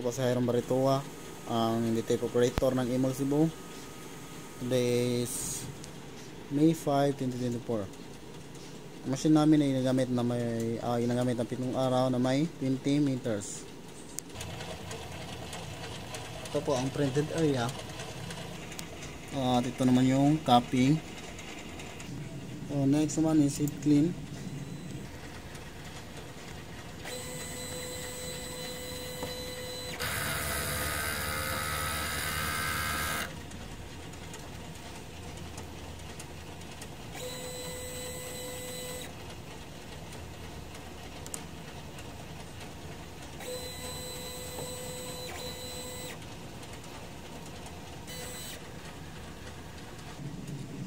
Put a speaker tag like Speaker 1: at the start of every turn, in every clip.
Speaker 1: Ako sa Hiram Baritoa, ang detective operator ng Imol Cebu. Today is May 5, 2024. Ang machine namin ay ginagamit ng 7 araw na may 20 meters. Ito po ang printed area. At ito naman yung copying. Next naman is seed clean.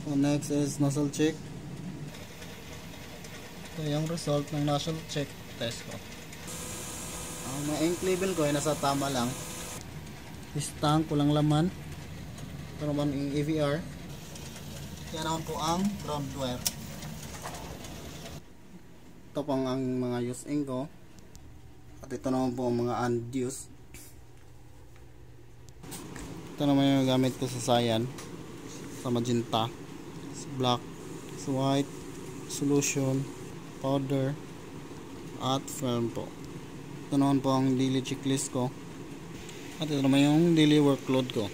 Speaker 1: So next is nozzle check. Ito yung result ng nozzle check test ko. Ang mga ink level ko ay nasa tama lang. Tank, kulang laman. Ito naman yung AVR. Yan naman po ang ground wire. Ito pang ang mga use ink ko. At ito naman po ang mga unused. Ito naman yung gamit ko sa cyan, sa magenta, sa black, sa white, solution, powder, at film po. Ito naman po ang daily checklist ko. At ito naman yung daily workload ko.